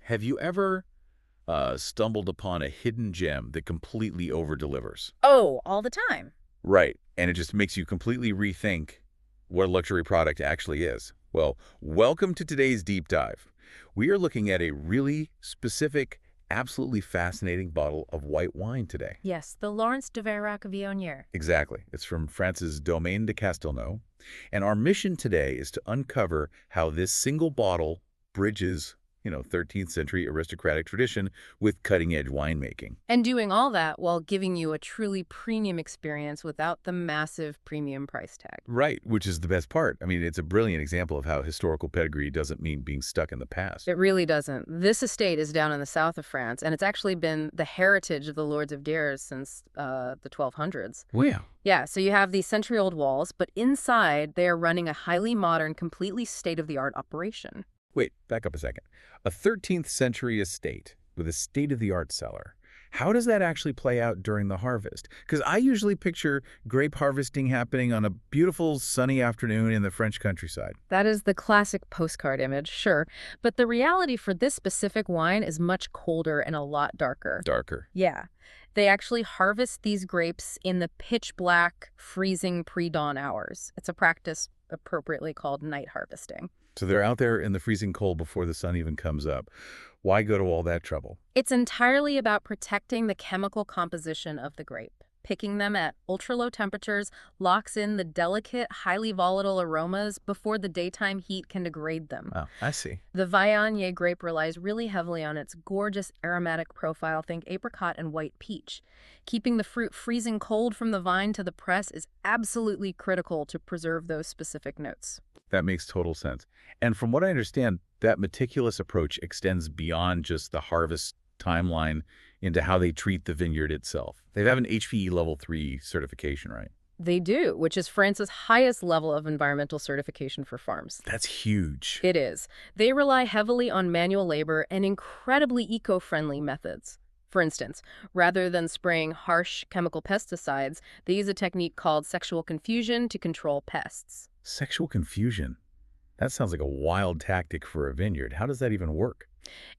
Have you ever stumbled upon a hidden gem that completely over-delivers? Oh, all the time. Right, and it just makes you completely rethink what a luxury product actually is. Well, welcome to today's deep dive. We are looking at a really specific, absolutely fascinating bottle of white wine today. Yes, the Laurence de Veyrac Viognier. Exactly. It's from France's Domaine de Castelnau. And our mission today is to uncover how this single bottle bridges, 13th century aristocratic tradition with cutting-edge winemaking. And doing all that while giving you a truly premium experience without the massive premium price tag. Right, which is the best part. I mean, it's a brilliant example of how historical pedigree doesn't mean being stuck in the past. It really doesn't. This estate is down in the south of France, and it's actually been the heritage of the Lords of Dares since the 1200s. Wow. Yeah, so you have these century-old walls, but inside they are running a highly modern, completely state-of-the-art operation. Wait, back up a second. A 13th century estate with a state-of-the-art cellar. How does that actually play out during the harvest? Because I usually picture grape harvesting happening on a beautiful sunny afternoon in the French countryside. That is the classic postcard image, sure. But the reality for this specific wine is much colder and a lot darker. Darker. Yeah. They actually harvest these grapes in the pitch black, freezing pre-dawn hours. It's a practice appropriately called night harvesting. So they're out there in the freezing cold before the sun even comes up. Why go to all that trouble? It's entirely about protecting the chemical composition of the grape. Picking them at ultra-low temperatures locks in the delicate, highly volatile aromas before the daytime heat can degrade them. Oh, I see. The Viognier grape relies really heavily on its gorgeous aromatic profile, think apricot and white peach. Keeping the fruit freezing cold from the vine to the press is absolutely critical to preserve those specific notes. That makes total sense. And from what I understand, that meticulous approach extends beyond just the harvest timeline into how they treat the vineyard itself. They have an HPE Level 3 certification, right? They do, which is France's highest level of environmental certification for farms. That's huge. It is. They rely heavily on manual labor and incredibly eco-friendly methods. For instance, rather than spraying harsh chemical pesticides, they use a technique called sexual confusion to control pests. Sexual confusion. That sounds like a wild tactic for a vineyard. How does that even work?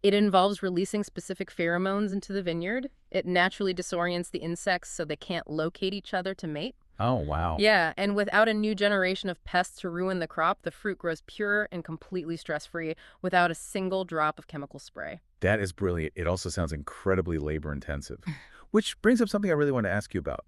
It involves releasing specific pheromones into the vineyard. It naturally disorients the insects so they can't locate each other to mate. Oh, wow. Yeah, and without a new generation of pests to ruin the crop, the fruit grows pure and completely stress-free without a single drop of chemical spray. That is brilliant. It also sounds incredibly labor-intensive. Which brings up something I really want to ask you about.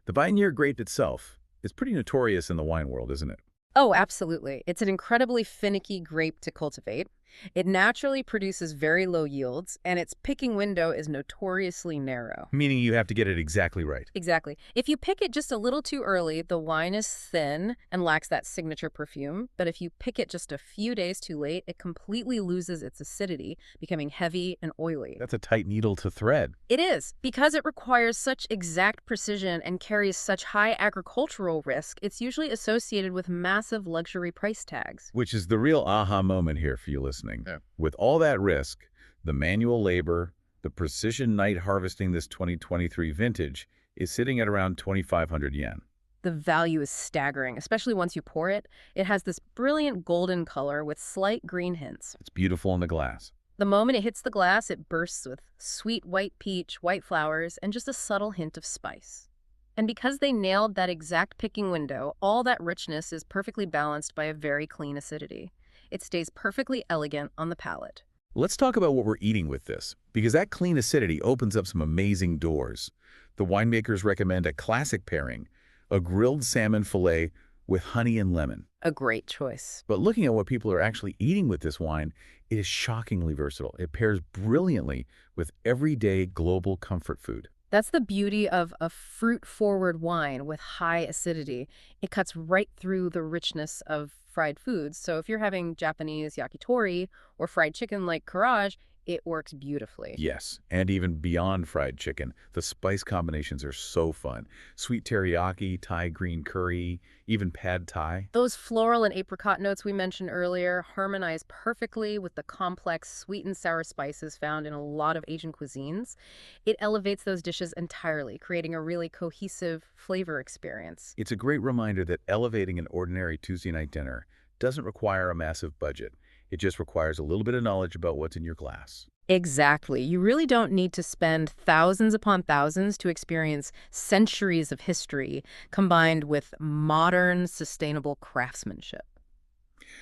The Viognier grape itself is pretty notorious in the wine world, isn't it? Oh, absolutely. It's an incredibly finicky grape to cultivate. It naturally produces very low yields, and its picking window is notoriously narrow. Meaning you have to get it exactly right. Exactly. If you pick it just a little too early, the wine is thin and lacks that signature perfume. But if you pick it just a few days too late, it completely loses its acidity, becoming heavy and oily. That's a tight needle to thread. It is. Because it requires such exact precision and carries such high agricultural risk, it's usually associated with massive luxury price tags. Which is the real aha moment here for you listening. Yeah. With all that risk, the manual labor, the precision night harvesting this 2023 vintage is sitting at around 2,500 yen. The value is staggering, especially once you pour it. It has this brilliant golden color with slight green hints. It's beautiful in the glass. The moment it hits the glass, it bursts with sweet white peach, white flowers, and just a subtle hint of spice. And because they nailed that exact picking window, all that richness is perfectly balanced by a very clean acidity. It stays perfectly elegant on the palate. Let's talk about what we're eating with this, because that clean acidity opens up some amazing doors. The winemakers recommend a classic pairing, a grilled salmon fillet with honey and lemon. A great choice. But looking at what people are actually eating with this wine, it is shockingly versatile. It pairs brilliantly with everyday global comfort food. That's the beauty of a fruit-forward wine with high acidity. It cuts right through the richness of fried foods. So if you're having Japanese yakitori or fried chicken like karaage, it works beautifully. Yes, and even beyond fried chicken, the spice combinations are so fun. Sweet teriyaki, Thai green curry, even pad Thai. Those floral and apricot notes we mentioned earlier harmonize perfectly with the complex sweet and sour spices found in a lot of Asian cuisines. It elevates those dishes entirely, creating a really cohesive flavor experience. It's a great reminder that elevating an ordinary Tuesday night dinner doesn't require a massive budget. It just requires a little bit of knowledge about what's in your glass. Exactly. You really don't need to spend thousands upon thousands to experience centuries of history combined with modern, sustainable craftsmanship.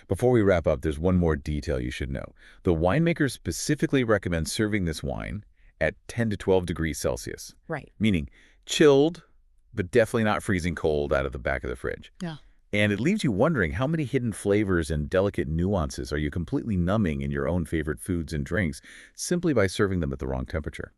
Before we wrap up, there's one more detail you should know. The winemaker specifically recommends serving this wine at 10 to 12 degrees Celsius, Right. meaning chilled, but definitely not freezing cold out of the back of the fridge. Yeah. And it leaves you wondering how many hidden flavors and delicate nuances are you completely numbing in your own favorite foods and drinks simply by serving them at the wrong temperature.